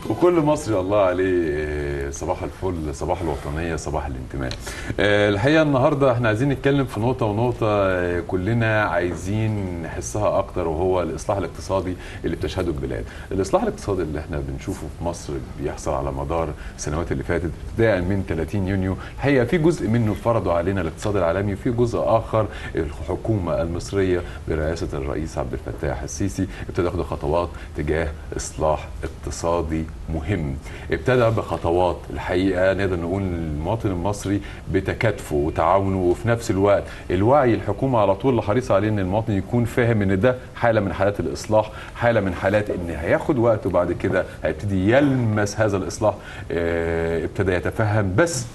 وكل مصري الله عليه صباح الفل، صباح الوطنية، صباح الانتماء. الحقيقة النهاردة احنا عايزين نتكلم في نقطة ونقطة كلنا عايزين نحسها أكتر، وهو الإصلاح الاقتصادي اللي بتشهده البلاد. الإصلاح الاقتصادي اللي احنا بنشوفه في مصر بيحصل على مدار السنوات اللي فاتت ابتداء من 30 يونيو. الحقيقة في جزء منه فرضوا علينا الاقتصاد العالمي، وفي جزء آخر الحكومة المصرية برئاسة الرئيس عبد الفتاح السيسي ابتدى ياخد خطوات تجاه إصلاح اقتصادي مهم. ابتدى بخطوات الحقيقه نقدر نقول المواطن المصري بتكاتفه وتعاونه، وفي نفس الوقت الوعي الحكومه على طول حريصه عليه ان المواطن يكون فاهم ان ده حاله من حالات الاصلاح، حاله من حالات ان هياخد وقت وبعد كده هيبتدي يلمس هذا الاصلاح. ابتدى يتفهم. بس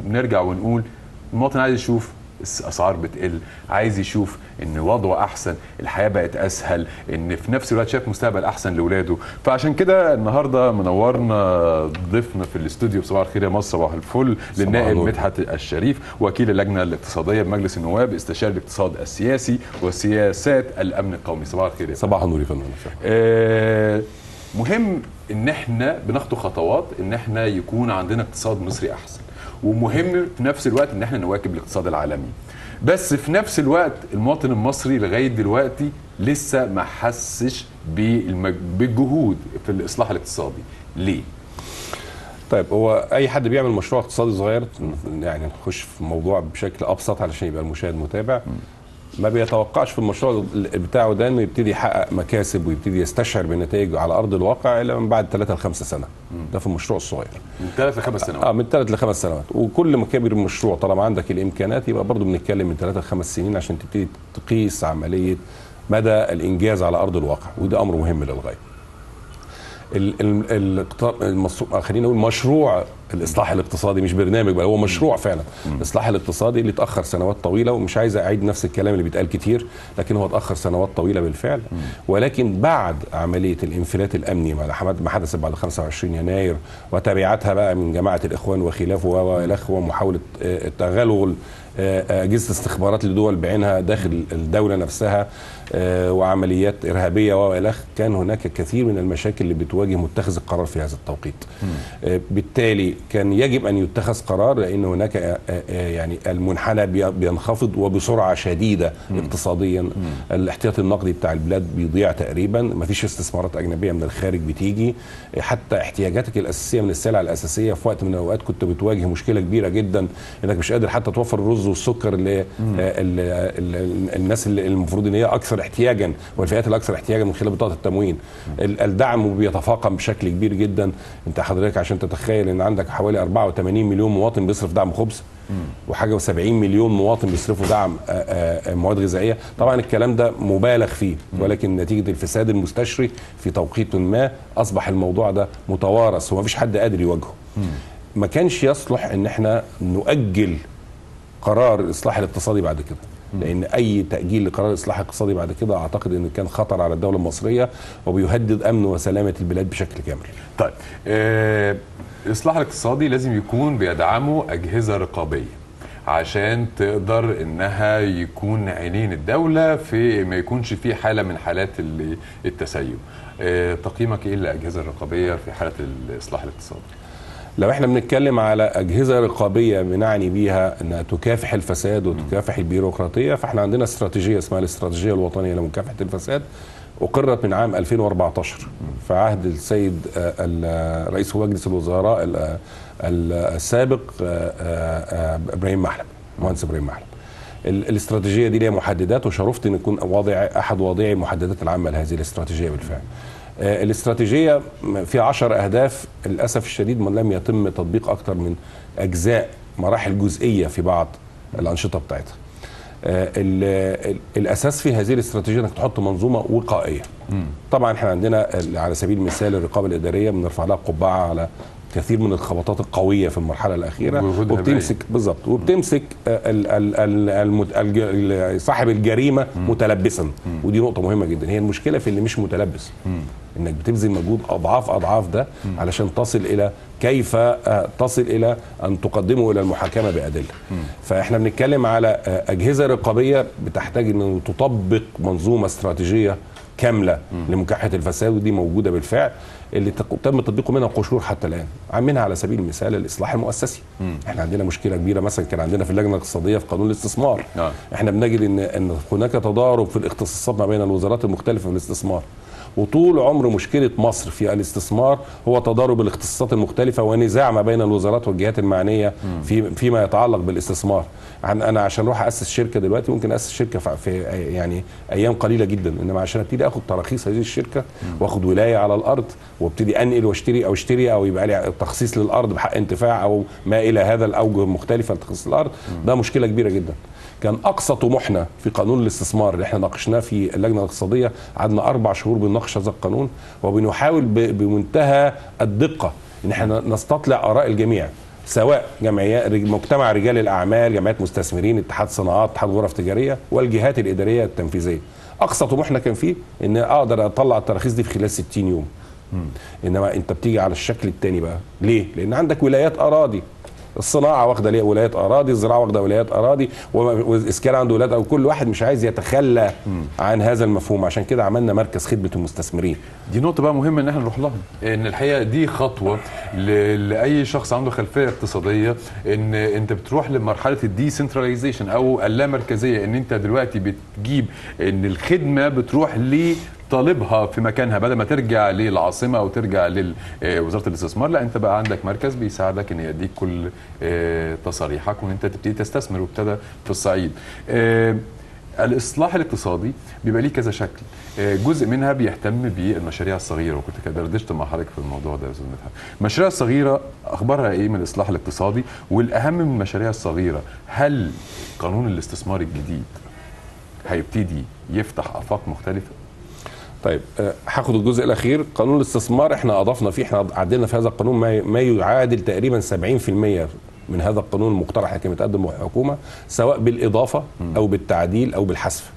نرجع ونقول المواطن عايز يشوف الاسعار بتقل، عايز يشوف ان وضعه احسن، الحياه بقت اسهل، ان في نفس الوقت شايف مستقبل احسن لاولاده. فعشان كده النهارده منورنا ضيفنا في الاستوديو. صباح الخير يا مصر، صباح الفل للنائب مدحت الشريف، وكيل اللجنه الاقتصاديه بمجلس النواب، استشاري الاقتصاد السياسي وسياسات الامن القومي. صباح الخير. صباح النور يا فندم. مهم ان احنا بناخد خطوات ان احنا يكون عندنا اقتصاد مصري احسن، ومهم في نفس الوقت ان احنا نواكب الاقتصاد العالمي. بس في نفس الوقت المواطن المصري لغايه دلوقتي لسه ما حسش بالجهود في الاصلاح الاقتصادي. ليه؟ طيب، هو اي حد بيعمل مشروع اقتصادي صغير، يعني نخش في الموضوع بشكل ابسط علشان يبقى المشاهد متابع، ما بيتوقعش في المشروع بتاعه ده انه يبتدي يحقق مكاسب ويبتدي يستشعر بالنتائج على ارض الواقع الا من بعد 3 ل 5 سنة. ده في المشروع الصغير من 3 ل 5 سنوات. من 3 ل 5 سنوات. وكل ما كبر المشروع طالما عندك الامكانات يبقى برضو بنتكلم من 3 ل 5 سنين عشان تبتدي تقيس عمليه مدى الانجاز على ارض الواقع، وده امر مهم للغايه. خلينا نقول مشروع الاصلاح الاقتصادي مش برنامج بل هو مشروع فعلا. الاصلاح الاقتصادي اللي اتاخر سنوات طويله، ومش عايز اعيد نفس الكلام اللي بيتقال كتير، لكن هو اتاخر سنوات طويله بالفعل. ولكن بعد عمليه الانفلات الامني ما حدث بعد 25 يناير وتبعاتها بقى من جماعه الاخوان وخلافه والاخوه ومحاوله تغلغل اجهزه استخبارات لدول بعينها داخل الدوله نفسها وعمليات ارهابيه والخ، كان هناك كثير من المشاكل اللي بتواجه متخذ القرار في هذا التوقيت. بالتالي كان يجب ان يتخذ قرار، لان هناك يعني المنحنى بينخفض وبسرعه شديده اقتصاديا. الاحتياطي النقدي بتاع البلاد بيضيع تقريبا، ما فيش استثمارات اجنبيه من الخارج بتيجي، حتى احتياجاتك الاساسيه من السلع الاساسيه في وقت من الاوقات كنت بتواجه مشكله كبيره جدا انك مش قادر حتى توفر الرز والسكر اللي الناس اللي المفروض ان هي اكثر احتياجا والفئات الاكثر احتياجا من خلال بطاقه التموين. الدعم بيتفاقم بشكل كبير جدا. انت حضرتك عشان تتخيل ان عندك حوالي 84 مليون مواطن بيصرف دعم خبز، وحاجه و70 مليون مواطن بيصرفوا دعم مواد غذائيه. طبعا الكلام ده مبالغ فيه، ولكن نتيجه الفساد المستشري في توقيت ما اصبح الموضوع ده متوارث وما فيش حد قادر يواجهه. ما كانش يصلح ان احنا نؤجل قرار الاصلاح الاقتصادي بعد كده، لان اي تاجيل لقرار الاصلاح الاقتصادي بعد كده اعتقد ان كان خطر على الدوله المصريه وبيهدد امن وسلامه البلاد بشكل كامل. طيب، الاصلاح الاقتصادي لازم يكون بيدعمه اجهزه رقابيه عشان تقدر انها يكون عينين الدوله في ما يكونش في حاله من حالات التسيب. تقييمك ايه للاجهزه الرقابيه في حاله الاصلاح الاقتصادي؟ لو احنا بنتكلم على اجهزه رقابيه بنعني بيها انها تكافح الفساد وتكافح البيروقراطيه، فاحنا عندنا استراتيجيه اسمها الاستراتيجيه الوطنيه لمكافحه الفساد، اقرت من عام 2014 في عهد السيد رئيس مجلس الوزراء السابق ابراهيم محلب، مهندس ابراهيم محلب. الاستراتيجيه دي ليها محددات، وشرفت ان اكون احد واضعي المحددات العامه لهذه الاستراتيجيه بالفعل. الاستراتيجية فيها 10 أهداف، للأسف الشديد ما لم يتم تطبيق أكثر من أجزاء مراحل جزئية في بعض الأنشطة بتاعتها. الأساس في هذه الاستراتيجية أنك تحط منظومة وقائية. طبعا احنا عندنا على سبيل المثال الرقابة الإدارية بنرفع لها قبعة على كثير من الخبطات القويه في المرحله الاخيره، وبتمسك بالظبط وبتمسك صاحب الجريمه متلبسا، ودي نقطه مهمه جدا. هي المشكله في اللي مش متلبس، انك بتبذل مجهود اضعاف ده علشان تصل الى كيف تصل الى ان تقدمه الى المحاكمه بادله. فاحنا بنتكلم على اجهزه رقابيه بتحتاج ان تطبق منظومه استراتيجيه كامله لمكافحه الفساد، ودي موجوده بالفعل، اللي تم تطبيقه منها قشور حتى الان. عاملينها على سبيل المثال الاصلاح المؤسسي. احنا عندنا مشكله كبيره، مثلا كان عندنا في اللجنه الاقتصاديه في قانون الاستثمار. احنا بنجد ان هناك تضارب في الاختصاصات ما بين الوزارات المختلفه في الاستثمار، وطول عمر مشكله مصر في الاستثمار هو تضارب الاختصاصات المختلفه ونزاع ما بين الوزارات والجهات المعنيه فيما يتعلق بالاستثمار. انا عشان اروح اسس شركه دلوقتي ممكن اسس شركه في يعني ايام قليله جدا، انما عشان ابتدي اخد تراخيص هذه الشركه واخد ولايه على الارض وابتدي انقل واشتري او اشتري او يبقى لي تخصيص للارض بحق انتفاع او ما الى هذا الاوجه المختلفه لتخصيص الارض، ده مشكله كبيره جدا. كان اقصى طموحنا في قانون الاستثمار اللي احنا ناقشناه في اللجنه الاقتصاديه، قعدنا 4 شهور بنناقش هذا القانون وبنحاول بمنتهى الدقه ان احنا نستطلع اراء الجميع، سواء جمعيات مجتمع رجال الاعمال، جمعيات مستثمرين، اتحاد صناعات، اتحاد غرف تجاريه، والجهات الاداريه التنفيذيه. اقصى طموحنا كان فيه ان اقدر اطلع التراخيص دي في خلال 60 يوم. انما انت بتيجي على الشكل الثاني بقى، ليه؟ لان عندك ولايات اراضي، الصناعه واخده ليه ولايات اراضي، الزراعه واخده ولايات اراضي، والاسكان عنده ولايات، او كل واحد مش عايز يتخلى عن هذا المفهوم. عشان كده عملنا مركز خدمه المستثمرين. دي نقطه بقى مهمه ان احنا نروح لها، ان الحقيقه دي خطوه لاي شخص عنده خلفيه اقتصاديه، ان انت بتروح لمرحله الديسنتراليزيشن او اللامركزيه، ان انت دلوقتي بتجيب ان الخدمه بتروح طالبها في مكانها بدل ما ترجع للعاصمه او ترجع لوزاره الاستثمار. لا، انت بقى عندك مركز بيساعدك ان يديك كل تصاريحك وان انت تبتدي تستثمر، وابتدى في الصعيد. الاصلاح الاقتصادي بيبقى ليه كذا شكل، جزء منها بيهتم بالمشاريع الصغيره، وكنت دردشت مع حضرتك في الموضوع ده يا استاذ مدحت. المشاريع الصغيره اخبارها ايه من الاصلاح الاقتصادي؟ والاهم من المشاريع الصغيره، هل قانون الاستثمار الجديد هيبتدي يفتح افاق مختلفه؟ طيب هاخد الجزء الاخير. قانون الاستثمار احنا اضفنا فيه، احنا عدلنا في هذا القانون ما يعادل تقريبا 70% من هذا القانون المقترح اللي كان متقدم من الحكومه، سواء بالاضافه او بالتعديل او بالحذف.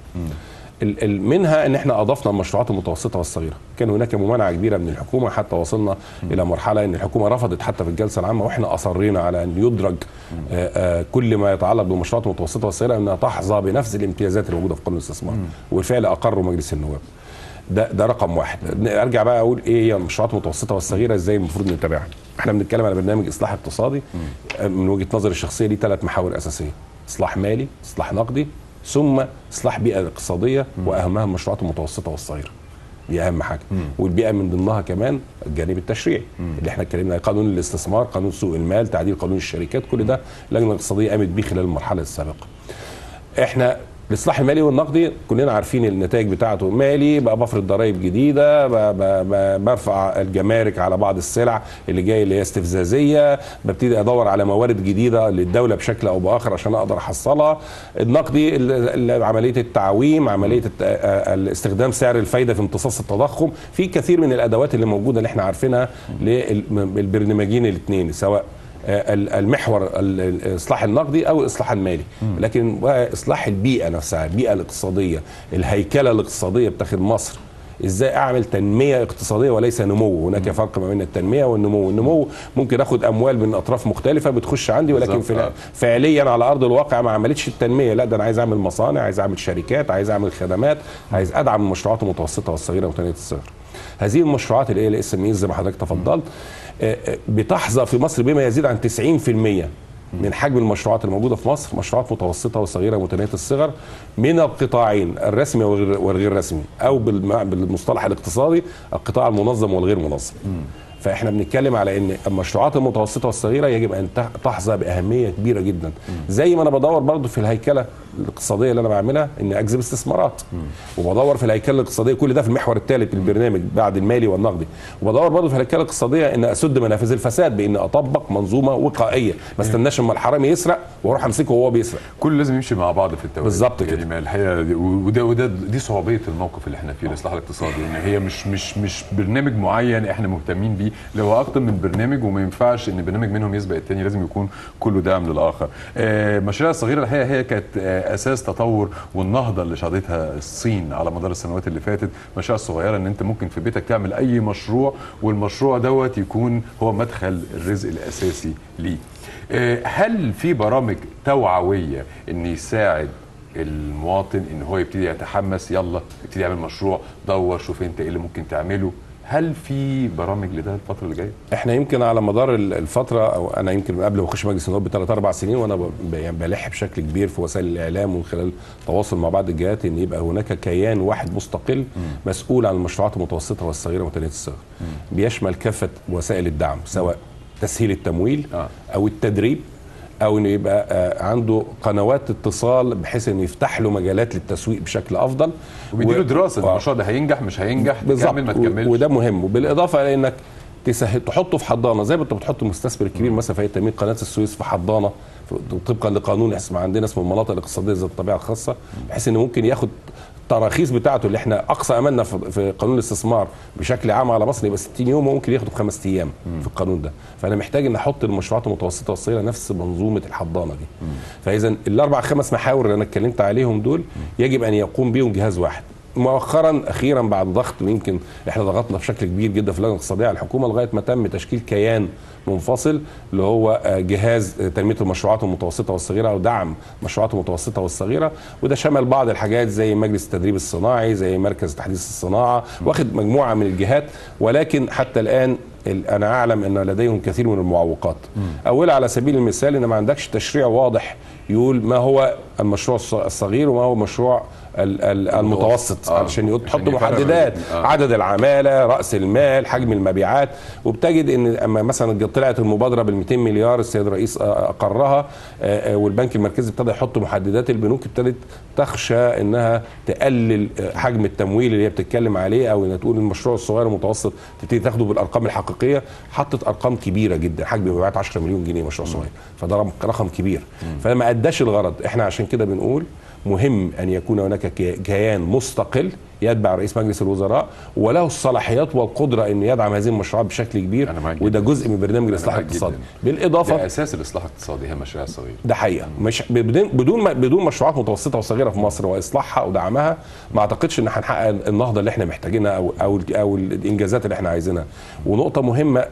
منها ان احنا اضفنا المشروعات المتوسطه والصغيره. كان هناك ممانعه كبيره من الحكومه، حتى وصلنا الى مرحله ان الحكومه رفضت حتى في الجلسه العامه، واحنا اصرينا على ان يدرج كل ما يتعلق بالمشروعات المتوسطه والصغيره انها تحظى بنفس الامتيازات الموجوده في قانون الاستثمار، وبالفعل اقروا مجلس النواب. ده رقم واحد. ارجع بقى اقول ايه هي المشروعات المتوسطه والصغيره، ازاي المفروض نتابعها. احنا بنتكلم على برنامج اصلاح اقتصادي من وجهه نظري الشخصيه ليه 3 محاور اساسيه: اصلاح مالي، اصلاح نقدي، ثم اصلاح بيئه اقتصاديه، واهمها المشروعات المتوسطه والصغيره. دي اهم حاجه. والبيئه من ضمنها كمان الجانب التشريعي اللي احنا اتكلمنا، قانون الاستثمار، قانون سوق المال، تعديل قانون الشركات، كل ده اللجنه الاقتصاديه قامت بيه خلال المرحله السابقه. احنا الاصلاح المالي والنقدي كلنا عارفين النتائج بتاعته. مالي بقى بفرض ضرائب جديده، برفع الجمارك على بعض السلع اللي جايه اللي هي استفزازيه، ببتدي ادور على موارد جديده للدوله بشكل او باخر عشان اقدر احصلها. النقدي عمليه التعويم، عمليه استخدام سعر الفايده في امتصاص التضخم، في كثير من الادوات اللي موجوده اللي احنا عارفينها للبرنامجين الاثنين، سواء المحور الاصلاح النقدي او الاصلاح المالي. لكن اصلاح البيئه نفسها، البيئه الاقتصاديه، الهيكله الاقتصاديه بتاخد مصر، ازاي اعمل تنميه اقتصاديه وليس نمو. هناك فرق ما بين التنميه والنمو. النمو ممكن اخد اموال من اطراف مختلفه بتخش عندي، ولكن فعليا على ارض الواقع ما عملتش التنميه. لا، ده انا عايز اعمل مصانع، عايز اعمل شركات، عايز اعمل خدمات، عايز ادعم المشروعات المتوسطه والصغيره ومتناهيه الصغر. هذه المشروعات اللي هي الاس ام اي زي ما حضرتك تفضلت بتحظى في مصر بما يزيد عن 90% من حجم المشروعات الموجوده في مصر مشروعات متوسطه وصغيره متناهيه الصغر، من القطاعين الرسمي والغير رسمي، او بالمصطلح الاقتصادي القطاع المنظم والغير منظم. فاحنا بنتكلم على ان المشروعات المتوسطه والصغيره يجب ان تحظى باهميه كبيره جدا. زي ما انا بدور برضو في الهيكله الاقتصاديه اللي انا بعملها ان اجذب استثمارات، وبدور في الهيكله الاقتصاديه، كل ده في المحور الثالث للبرنامج بعد المالي والنقدي، وبدور برضو في الهيكله الاقتصاديه ان اسد منافذ الفساد بان اطبق منظومه وقائيه، ما استناش اما الحرامي يسرق واروح امسكه وهو بيسرق. كل لازم يمشي مع بعض في التوازن بالظبط كده. يعني الحقيقه دي صعوبيه الموقف اللي احنا فيه الاصلاح الاقتصادي، ان هي مش برنامج معين احنا مهتمين بيه، اللي هو اكتر من برنامج، وما ينفعش ان برنامج منهم يسبق الثاني، لازم يكون كله داعم للاخر. المشاريع الصغيره الحقيقه هي كانت اساس تطور والنهضه اللي شهدتها الصين على مدار السنوات اللي فاتت. المشاريع الصغيره ان انت ممكن في بيتك تعمل اي مشروع، والمشروع دوت يكون هو مدخل الرزق الاساسي ليه. هل في برامج توعويه ان يساعد المواطن ان هو يبتدي يتحمس، يلا ابتدي يعمل مشروع، دور شوف انت ايه اللي ممكن تعمله. هل في برامج لده الفتره اللي جايه؟ احنا يمكن على مدار الفتره، او انا يمكن من قبل ما اخش مجلس النواب بثلاث اربع سنين وانا يعني بلح بشكل كبير في وسائل الاعلام ومن خلال تواصل مع بعض الجهات ان يبقى هناك كيان واحد مستقل مسؤول عن المشروعات المتوسطه والصغيره ومتناهيه الصغر، بيشمل كافه وسائل الدعم، سواء تسهيل التمويل او التدريب، او انه يبقى عنده قنوات اتصال بحيث انه يفتح له مجالات للتسويق بشكل افضل، وبيديله دراسه المشروع ده هينجح مش هينجح، تكمل ما تكملش. وده مهم. وبالاضافه لانك تحطه في حضانه زي ما انت بتحط المستثمر الكبير مثلا في تنميه قناه السويس في حضانه طبقا لقانون اسمه عندنا اسمه المناطق الاقتصاديه ذات الطبيعه الخاصه، بحيث انه ممكن ياخد التراخيص بتاعته اللي احنا اقصى املنا في قانون الاستثمار بشكل عام على مصر يبقى 60 يوم، وممكن ياخده ب5 ايام في القانون ده. فانا محتاج ان احط المشروعات المتوسطه والصغيره نفس منظومه الحضانه دي. فاذا الاربع خمس محاور اللي انا اتكلمت عليهم دول يجب ان يقوم بهم جهاز واحد. مؤخرا اخيرا بعد ضغط، ويمكن احنا ضغطنا بشكل كبير جدا في اللجنه الاقتصاديه على الحكومه لغايه ما تم تشكيل كيان منفصل اللي هو جهاز تنميه المشروعات المتوسطه والصغيره او دعم المشروعات المتوسطه والصغيره، وده شمل بعض الحاجات زي مجلس التدريب الصناعي، زي مركز تحديث الصناعه، واخد مجموعه من الجهات. ولكن حتى الان انا اعلم ان لديهم كثير من المعوقات. اولها على سبيل المثال ان ما عندكش تشريع واضح يقول ما هو المشروع الصغير وما هو المشروع المتوسط، علشان تحط محددات عدد العماله، راس المال، حجم المبيعات. وبتجد ان اما مثلا طلعت المبادره بال200 مليار السيد الرئيس اقرها، والبنك المركزي ابتدى يحط محددات، البنوك ابتدت تخشى انها تقلل حجم التمويل اللي هي بتتكلم عليه، او انها تقول المشروع الصغير والمتوسط تبتدي تاخده بالارقام الحقيقيه. حطت ارقام كبيره جدا، حجم مبيعات 10 مليون جنيه مشروع صغير، فده رقم كبير. فما اداش الغرض. احنا عشان كده بنقول مهم ان يكون هناك كيان مستقل يتبع رئيس مجلس الوزراء وله الصلاحيات والقدره ان يدعم هذه المشروعات بشكل كبير، وده جزء من برنامج الاصلاح الاقتصادي. بالاضافه ده اساس الاصلاح الاقتصادي هي المشاريع الصغيره. ده حقيقه، مش بدون مشروعات متوسطه وصغيره في مصر واصلاحها ودعمها ما اعتقدش ان هنحقق النهضه اللي احنا محتاجينها او الانجازات اللي احنا عايزينها. ونقطه مهمه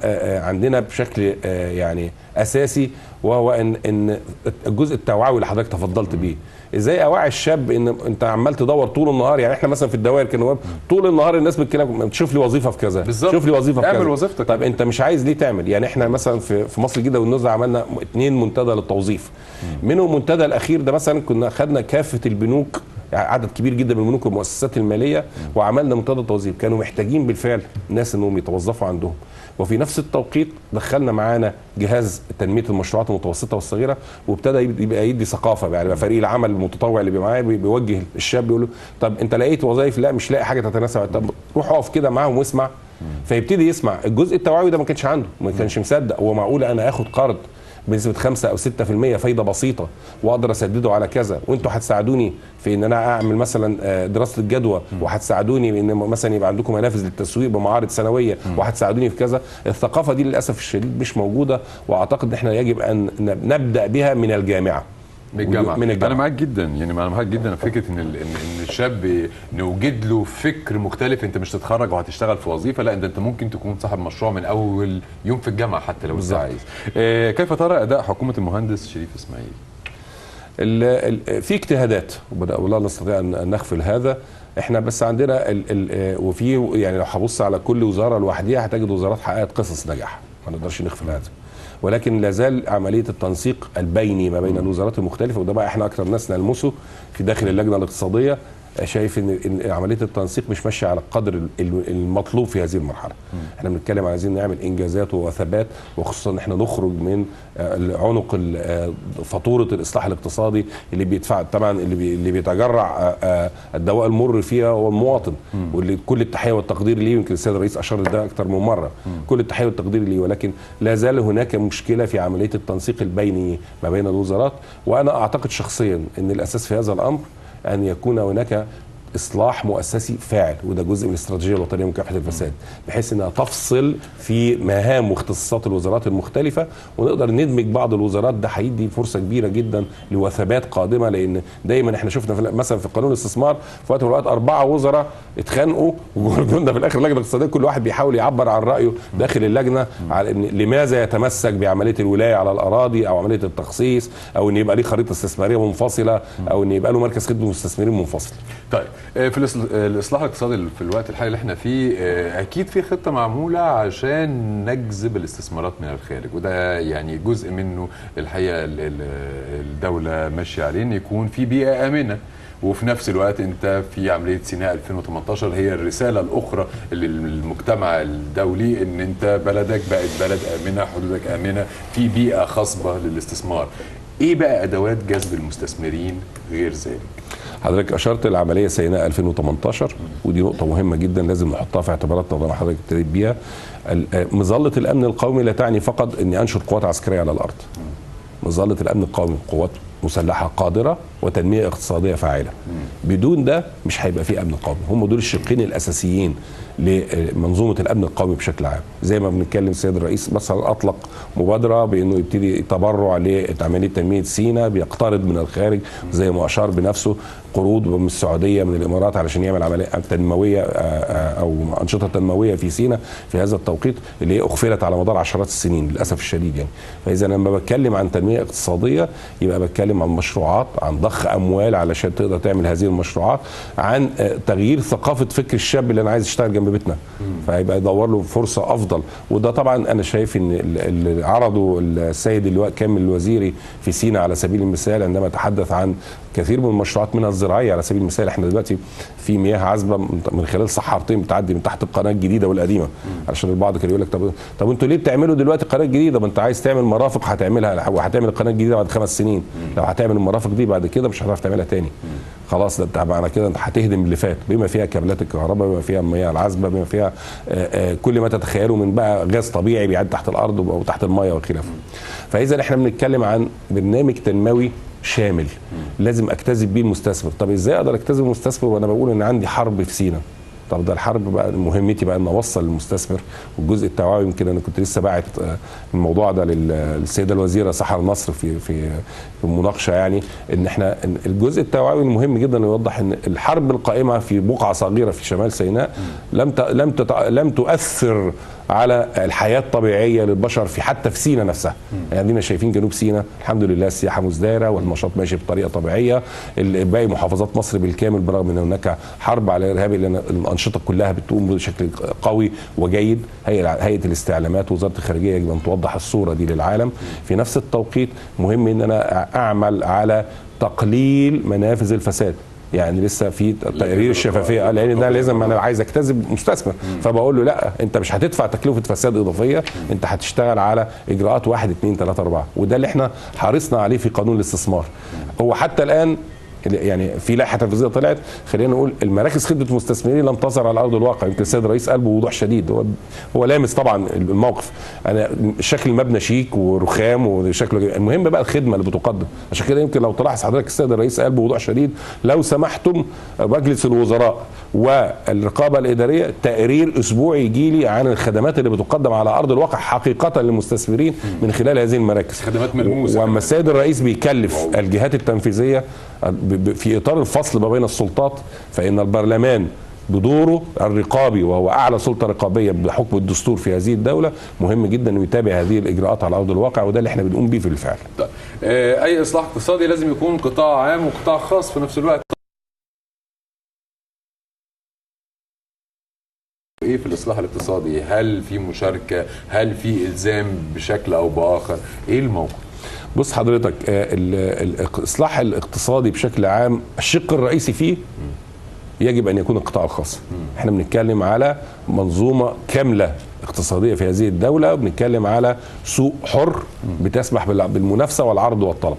عندنا بشكل يعني اساسي، وهو ان الجزء التوعوي اللي حضرتك تفضلت بيه. ازاي اوعي الشاب ان انت عمال تدور طول النهار؟ يعني احنا مثلا في الدوائر كنواب طول النهار الناس بتكلم تشوف لي وظيفه في كذا، شوف لي وظيفه في كذا، اعمل وظيفتك. طب انت مش عايز ليه تعمل؟ يعني احنا مثلا في مصر الجديده والنزهه عملنا 2 منتدى للتوظيف، منهم المنتدى الاخير ده مثلا كنا خدنا كافه البنوك، يعني عدد كبير جدا من البنوك والمؤسسات الماليه، وعملنا منتدى توظيف. كانوا محتاجين بالفعل ناس انهم يتوظفوا عندهم، وفي نفس التوقيت دخلنا معانا جهاز تنميه المشروعات المتوسطه والصغيره، وابتدى يبقى يدي ثقافه، يعني فريق العمل المتطوع اللي معاه بيوجه الشاب بيقول له طب انت لقيت وظائف؟ لا مش لاقي حاجه تتناسب. طب روح اقف كده معاهم واسمع. فيبتدي يسمع. الجزء التوعوي ده ما كانش عنده، ما كانش مصدق هو معقول انا اخد قرض بنسبه 5 أو 6% فايده بسيطه واقدر اسدده على كذا، وانتوا هتساعدوني في ان انا اعمل مثلا دراسه الجدوى، وهتساعدوني ان مثلا يبقى عندكم منافذ للتسويق بمعارض سنويه، وهتساعدوني في كذا. الثقافه دي للاسف الشديد مش موجوده، واعتقد ان احنا يجب ان نبدا بها من الجامعه. من الجامعة. انا معاك جدا، يعني انا معاك جدا في فكره ان الشاب نوجد له فكر مختلف. انت مش تتخرج وهتشتغل في وظيفه، لا انت ممكن تكون صاحب مشروع من اول يوم في الجامعه حتى لو انت عايز. كيف ترى اداء حكومه المهندس شريف اسماعيل؟ في اجتهادات ولا نستطيع ان نغفل هذا. احنا بس عندنا وفي يعني لو هبص على كل وزاره لوحدها هتجد وزارات حققت قصص نجاح، ما نقدرش نغفل هذا. ولكن لا زال عمليه التنسيق البيني ما بين الوزارات المختلفه، وده بقى احنا اكثر ناس نلمسه في داخل اللجنه الاقتصاديه. شايف ان عمليه التنسيق مش ماشيه على القدر المطلوب في هذه المرحله. احنا بنتكلم عايزين نعمل انجازات وثبات، وخصوصا ان احنا نخرج من عنق فاتوره الاصلاح الاقتصادي اللي بيدفع طبعا اللي بيتجرع الدواء المر فيها هو المواطن، واللي كل التحيه والتقدير ليه. يمكن السيد الرئيس اشار لده اكثر من مره، كل التحيه والتقدير ليه. ولكن لا زال هناك مشكله في عمليه التنسيق البيني ما بين الوزارات. وانا اعتقد شخصيا ان الاساس في هذا الامر أن يكون هناك اصلاح مؤسسي فاعل، وده جزء من الاستراتيجيه الوطنيه لمكافحه الفساد، بحيث انها تفصل في مهام واختصاصات الوزارات المختلفه، ونقدر ندمج بعض الوزارات. ده هيدي فرصه كبيره جدا لوثبات قادمه، لان دايما احنا شفنا مثلا في قانون الاستثمار في وقت من الاوقات 4 وزراء اتخانقوا، وكنا في الاخر اللجنه الاقتصاديه كل واحد بيحاول يعبر عن رايه داخل اللجنه على إن لماذا يتمسك بعمليه الولايه على الاراضي، او عمليه التخصيص، او ان يبقى ليه خريطه استثماريه منفصله، او ان يبقى له مركز خدمه مستثمرين منفصل. طيب في الاصلاح الاقتصادي في الوقت الحالي اللي احنا فيه، اكيد في خطه معموله عشان نجذب الاستثمارات من الخارج، وده يعني جزء منه الحقيقه الدوله ماشيه عليه ان يكون في بيئه امنه. وفي نفس الوقت انت في عمليه سيناء 2018 هي الرساله الاخرى للمجتمع الدولي ان انت بلدك بقت بلد امنه، حدودك امنه، في بيئه خصبه للاستثمار. ايه بقى ادوات جذب المستثمرين غير ذلك؟ حضرتك اشرت لعمليه سيناء 2018، ودي نقطه مهمه جدا لازم نحطها في اعتباراتنا زي ما حضرتك ابتديت بيها. مظله الامن القومي لا تعني فقط اني انشر قوات عسكريه على الارض. مظله الامن القومي قوات مسلحه قادره وتنميه اقتصاديه فاعله. بدون ده مش هيبقى في امن قومي. هم دول الشقين الاساسيين لمنظومه الامن القومي بشكل عام. زي ما بنتكلم السيد الرئيس مثلا اطلق مبادره بانه يبتدي تبرع لعمليه تنميه سيناء، بيقترض من الخارج زي ما اشار بنفسه قروض من السعوديه من الامارات علشان يعمل عمليه تنمويه او انشطه تنمويه في سيناء في هذا التوقيت اللي هي اغفلت على مدار عشرات السنين للاسف الشديد يعني. فاذا لما بتكلم عن تنميه اقتصاديه يبقى بتكلم عن مشروعات، عن ضخ اموال علشان تقدر تعمل هذه المشروعات، عن تغيير ثقافه فكر الشاب اللي انا عايز اشتغل جنب بيتنا، فيبقى يدور له فرصه افضل. وده طبعا انا شايف ان اللي عرضه السيد اللواء كامل الوزيري في سيناء على سبيل المثال عندما تحدث عن كثير من المشروعات منها الزراعيه. على سبيل المثال احنا دلوقتي في مياه عذبه من خلال صحارتين بتعدي من تحت القناه الجديده والقديمه، علشان البعض كان يقول لك طب انتوا ليه بتعملوا دلوقتي قناه جديده؟ ما انت عايز تعمل مرافق هتعملها، وهتعمل القناه الجديده بعد 5 سنين، لو هتعمل المرافق دي بعد كده مش هتعرف تعملها تاني. خلاص ده انت معنى كده انت هتهدم اللي فات، بما فيها كابلات الكهرباء، بما فيها المياه العذبه، بما فيها كل ما تتخيله من بقى غاز طبيعي بيعدي تحت الارض وتحت المياه وخلافه. فاذا احنا بنتكلم عن برنامج تنموي شامل لازم اجتذب بيه المستثمر. طب ازاي اقدر اجتذب المستثمر وانا بقول ان عندي حرب في سيناء؟ طب ده الحرب بقى مهمتي بقى ان اوصل للمستثمر. والجزء التوعوي يمكن انا كنت لسه باعت الموضوع ده للسيده الوزيره سحر نصر في المناقشه، يعني ان احنا الجزء التوعوي المهم جدا يوضح ان الحرب القائمه في بقعه صغيره في شمال سيناء لم تؤثر على الحياه الطبيعيه للبشر في حتى في سيناء نفسها. يعني دينا شايفين جنوب سيناء الحمد لله السياحه مزدهره والنشاط ماشي بطريقه طبيعيه. باقي محافظات مصر بالكامل برغم ان هناك حرب على الارهاب الا الانشطه كلها بتقوم بشكل قوي وجيد. هيئه الاستعلامات ووزاره الخارجيه يجب ان توضح الصوره دي للعالم. في نفس التوقيت مهم ان انا اعمل على تقليل منافذ الفساد. يعني لسه في تقرير الشفافيه لان ده لازم انا عايز اجتذب مستثمر، فبقول له لا انت مش هتدفع تكلفه فساد اضافيه، انت هتشتغل على اجراءات 1 2 3 4. وده اللي احنا حرصنا عليه في قانون الاستثمار. هو حتى الان يعني في لائحه تنفيذيه طلعت، خلينا نقول المراكز خدمه المستثمرين لم تظهر على ارض الواقع. يمكن السيد الرئيس قال بوضوح شديد، هو لامس طبعا الموقف. انا شكل المبنى شيك ورخام وشكله المهم بقى الخدمه اللي بتقدم. عشان كده يمكن لو تلاحظ حضرتك السيد الرئيس قال بوضوح شديد لو سمحتم مجلس الوزراء والرقابه الاداريه تقرير اسبوعي يجي لي عن الخدمات اللي بتقدم على ارض الواقع حقيقه للمستثمرين من خلال هذه المراكز. خدمات ملموسه. واما السيد الرئيس بيكلف الجهات التنفيذيه في اطار الفصل ما بين السلطات، فان البرلمان بدوره الرقابي وهو اعلى سلطه رقابيه بحكم الدستور في هذه الدوله مهم جدا انه يتابع هذه الاجراءات على ارض الواقع، وده اللي احنا بنقوم بيه في الفعل. اي اصلاح اقتصادي لازم يكون قطاع عام وقطاع خاص في نفس الوقت. ايه في الاصلاح الاقتصادي؟ هل في مشاركه؟ هل في الزام بشكل او باخر؟ ايه الموقف؟ بص حضرتك الاصلاح الاقتصادي بشكل عام الشق الرئيسي فيه يجب ان يكون القطاع الخاص. احنا بنتكلم على منظومه كامله اقتصاديه في هذه الدوله، وبنتكلم على سوق حر بتسمح بالمنافسه والعرض والطلب،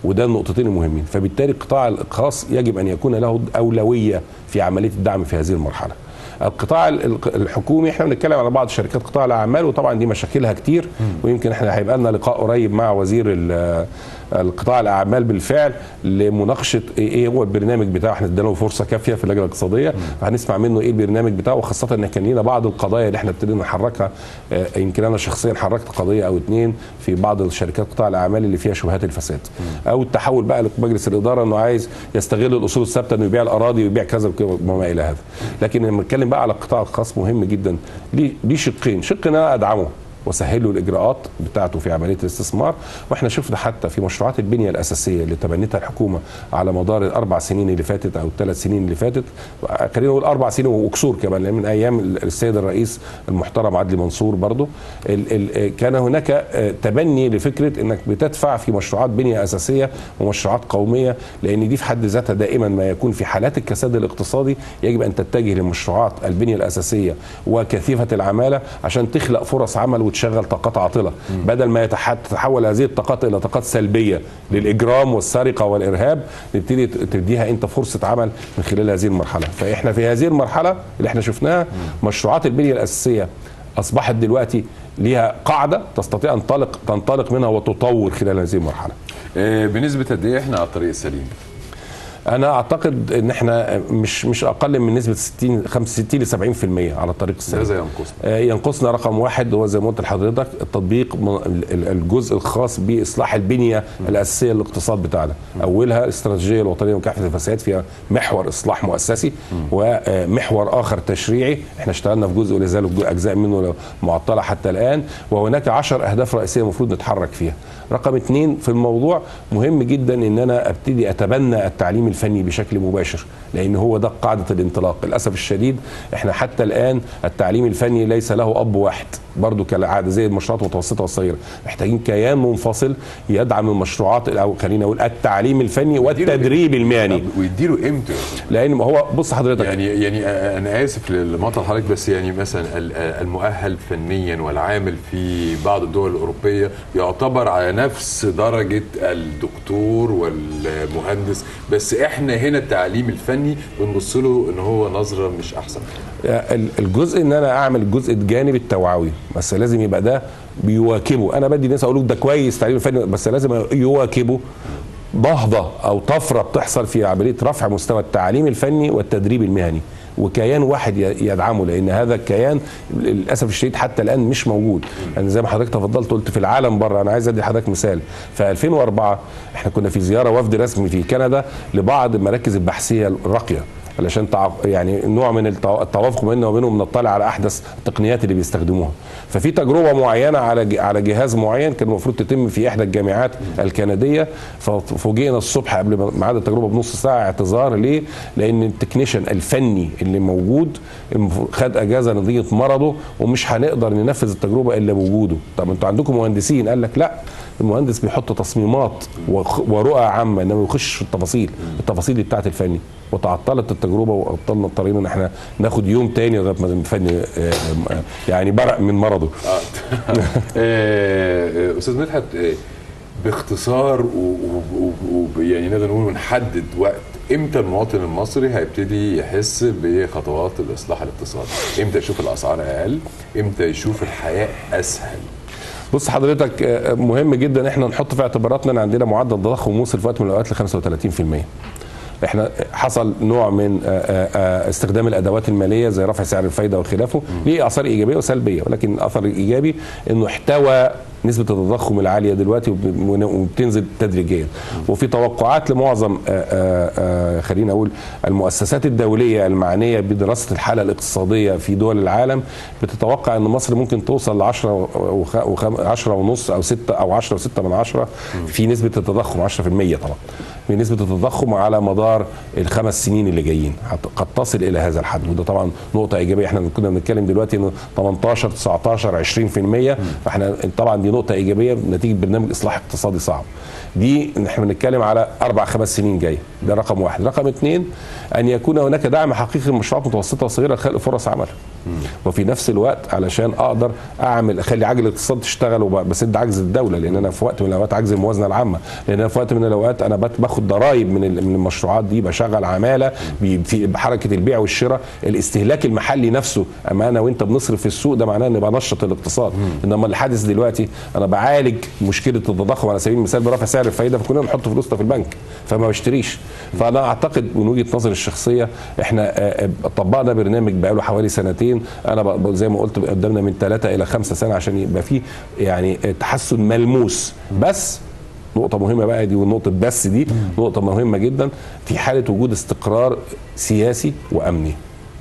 وده النقطتين المهمين. فبالتالي القطاع الخاص يجب ان يكون له اولويه في عمليه الدعم في هذه المرحله. القطاع الحكومي احنا بنتكلم على بعض شركات قطاع الاعمال، وطبعا دي مشاكلها كتير، ويمكن احنا هيبقى لنا لقاء قريب مع وزير القطاع الاعمال بالفعل لمناقشه ايه هو البرنامج بتاعه. احنا ادينا له فرصه كافيه في اللجنه الاقتصاديه، فهنسمع منه ايه البرنامج بتاعه، وخاصه ان كان لنا بعض القضايا اللي احنا ابتدينا نحركها. يمكن انا شخصيا حركت قضيه او اتنين في بعض الشركات قطاع الاعمال اللي فيها شبهات الفساد، او التحول بقى لمجلس الاداره انه عايز يستغل الاصول الثابته انه يبيع الاراضي ويبيع كذا وما الى هذا. لكن لما نتكلم بقى على القطاع الخاص مهم جدا، ليه شقين. شق ان انا ادعمه وسهل له الاجراءات بتاعته في عمليه الاستثمار، واحنا شفنا حتى في مشروعات البنيه الاساسيه اللي تبنتها الحكومه على مدار الاربع سنين اللي فاتت او الثلاث سنين اللي فاتت، خلينا نقول 4 سنين وكسور كمان من ايام السيد الرئيس المحترم عدلي منصور برضه، كان هناك تبني لفكره انك بتدفع في مشروعات بنيه اساسيه ومشروعات قوميه، لان دي في حد ذاتها دائما ما يكون في حالات الكساد الاقتصادي يجب ان تتجه لمشروعات البنيه الاساسيه وكثيفه العماله عشان تخلق فرص عمل تشغل طاقات عاطله، بدل ما تتحول هذه الطاقات الى طاقات سلبيه للاجرام والسرقه والارهاب، نبتدي تديها انت فرصه عمل من خلال هذه المرحله. فاحنا في هذه المرحله اللي احنا شفناها مشروعات البنيه الاساسيه اصبحت دلوقتي ليها قاعده تستطيع ان تنطلق منها وتطور خلال هذه المرحله. بنسبه قد ايه احنا على الطريق السليم؟ انا اعتقد ان احنا مش اقل من نسبه 65 ل 70% على الطريق السليم. ماذا ينقصنا؟ ينقصنا رقم واحد هو زي ما قلت لحضرتك التطبيق الجزء الخاص باصلاح البنيه الاساسيه للاقتصاد بتاعنا. اولها الاستراتيجيه الوطنيه لمكافحه الفساد، فيها محور اصلاح مؤسسي ومحور اخر تشريعي، احنا اشتغلنا في جزء ولا زال اجزاء منه معطله حتى الان، وهناك 10 اهداف رئيسيه المفروض نتحرك فيها. رقم 2 في الموضوع مهم جدا ان انا ابتدي اتبنى التعليم الفني بشكل مباشر، لان هو ده قاعده الانطلاق. للاسف الشديد احنا حتى الان التعليم الفني ليس له اب واحد، برضو كالعاده زي المشروعات المتوسطه والصغيره، محتاجين كيان منفصل يدعم المشروعات او خلينا نقول التعليم الفني والتدريب المهني. ويديله قيمته، لان هو بص حضرتك يعني انا اسف لمقاطع حضرتك، بس يعني مثلا المؤهل فنيا والعامل في بعض الدول الاوروبيه يعتبر على نفس درجه الدكتور والمهندس، بس احنا هنا التعليم الفني بنبص له ان هو نظره مش احسن. الجزء ان انا اعمل الجزء الجانبي التوعوي، بس لازم يبقى ده بيواكبه. انا بدي الناس اقول لك ده كويس تعليم الفني، بس لازم يواكبه نهضه او طفره بتحصل في عمليه رفع مستوى التعليم الفني والتدريب المهني، وكيان واحد يدعمه، لان هذا الكيان للاسف الشديد حتى الان مش موجود. يعني زي ما حضرتك تفضلت قلت في العالم بره، انا عايز ادي حضرتك مثال. في 2004 احنا كنا في زياره وفد رسمي في كندا لبعض المراكز البحثيه الراقيه، علشان يعني نوع من التوافق بيننا وبينهم، نطلع على احدث التقنيات اللي بيستخدموها. ففي تجربه معينه على جهاز معين كان المفروض تتم في احدى الجامعات الكنديه، ففوجئنا الصبح قبل ميعاد التجربه بنص ساعه اعتذار. ليه؟ لان التكنيشن الفني اللي موجود خد اجازه نتيجه مرضه، ومش هنقدر ننفذ التجربه الا بوجوده. طب انتوا عندكم مهندسين؟ قال لك لا، المهندس بيحط تصميمات ورؤى عامه، انما ما يخش في التفاصيل بتاعه الفني. وتعطلت التجربه وابطلنا اضطرينا ان احنا ناخد يوم تاني لغايه ما الفني يعني برق من مرضه. استاذ مدحت، باختصار يعني نقدر نقول ونحدد وقت امتى المواطن المصري هيبتدي يحس بخطوات الاصلاح الاقتصادي؟ امتى يشوف الاسعار اقل؟ امتى يشوف الحياه اسهل؟ بص حضرتك، مهم جدا احنا نحط في اعتباراتنا ان عندنا معدل تضخم وصل في وقت من الاوقات ل 35%. احنا حصل نوع من استخدام الادوات الماليه زي رفع سعر الفايده وخلافه، ليه اثار ايجابيه وسلبيه، ولكن الاثر الايجابي انه احتوى نسبه التضخم العاليه دلوقتي وبتنزل تدريجيا. وفي توقعات لمعظم خلينا اقول المؤسسات الدوليه المعنيه بدراسه الحاله الاقتصاديه في دول العالم، بتتوقع ان مصر ممكن توصل ل 10 ونص او 6 او 10.6 في نسبه التضخم، 10% طبعا في نسبه التضخم على مدار ال5 سنين اللي جايين، قد تصل الى هذا الحد. وده طبعا نقطه ايجابيه. احنا كنا بنتكلم دلوقتي انه 18 19 20%، فاحنا طبعا دي نقطه ايجابيه نتيجه برنامج اصلاح اقتصادي صعب. دي احنا بنتكلم على 4-5 سنين جايه، ده رقم واحد. رقم 2 ان يكون هناك دعم حقيقي للمشروعات المتوسطه والصغيره لخلق فرص عمل. وفي نفس الوقت علشان اقدر اخلي عجله الاقتصاد تشتغل وبسد عجز الدوله، لان انا في وقت من الاوقات عجز الموازنه العامه، لان انا في وقت من الاوقات انا باخد ضرائب من المشروعات دي، بشغل عماله في حركه البيع والشراء، الاستهلاك المحلي نفسه. اما انا وانت بنصرف في السوق ده معناه ان بنشط الاقتصاد. انما الحادث دلوقتي انا بعالج مشكله التضخم على سبيل المثال برفع سعر الفائده، فكلنا نحط فلوسنا في البنك فما بشتريش. فانا اعتقد من وجهه نظري الشخصيه احنا طبقنا برنامج بقاله حوالي سنتين، انا زي ما قلت قدامنا من 3 إلى 5 سنة عشان يبقى فيه يعني تحسن ملموس. بس نقطة مهمة بقى دي، والنقطة بس دي نقطة مهمة جدا، في حالة وجود استقرار سياسي وأمني،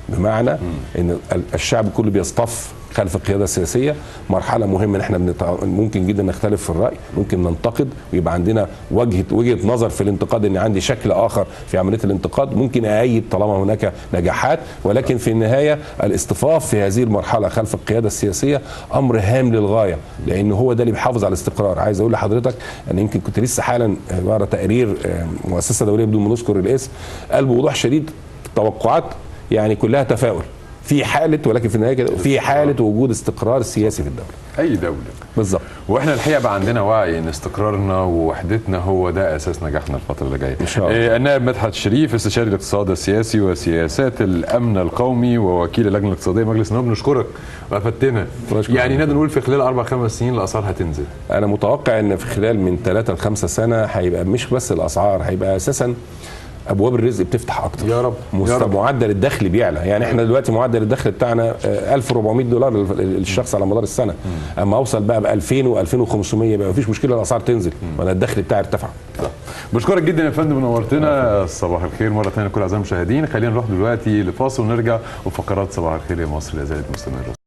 بمعنى ان الشعب كله بيصطف خلف القياده السياسيه. مرحله مهمه ان احنا ممكن جدا نختلف في الراي، ممكن ننتقد ويبقى عندنا وجهه نظر في الانتقاد، ان عندي شكل اخر في عمليه الانتقاد، ممكن اؤيد طالما هناك نجاحات. ولكن في النهايه الاصطفاف في هذه المرحله خلف القياده السياسيه امر هام للغايه، لان هو ده اللي بيحافظ على الاستقرار. عايز اقول لحضرتك ان يمكن كنت لسه حالا بقرا تقرير مؤسسه دوليه بدون ما نذكر الاسم، قال بوضوح شديد التوقعات يعني كلها تفاؤل في حاله، ولكن في النهايه كده في حاله وجود استقرار سياسي في الدوله. اي دوله بالظبط. واحنا الحقيقه بقى عندنا وعي ان استقرارنا ووحدتنا هو ده اساس نجاحنا الفتره اللي جايه ان شاء الله. النائب مدحت شريف استشاري الاقتصاد السياسي وسياسات الامن القومي ووكيل اللجنه الاقتصاديه مجلس النواب، نشكرك وافدتنا. يعني نقدر نقول في خلال 4-5 سنين الاسعار هتنزل؟ انا متوقع ان في خلال من 3 ل5 سنة هيبقى مش بس الاسعار، هيبقى اساسا ابواب الرزق بتفتح اكتر. يا رب. يا رب. معدل الدخل بيعلى، يعني احنا دلوقتي معدل الدخل بتاعنا $1400 للشخص على مدار السنه، اما اوصل بقى ب 2000 و2500 يبقى مفيش مشكله الاسعار تنزل وانا الدخل بتاعي ارتفع. بشكرك جدا يا فندم، نورتنا. صباح الخير مره ثانيه لكل اعزائي المشاهدين. خلينا نروح دلوقتي لفاصل ونرجع وفقرات صباح الخير يا مصر لا زالت مستمره.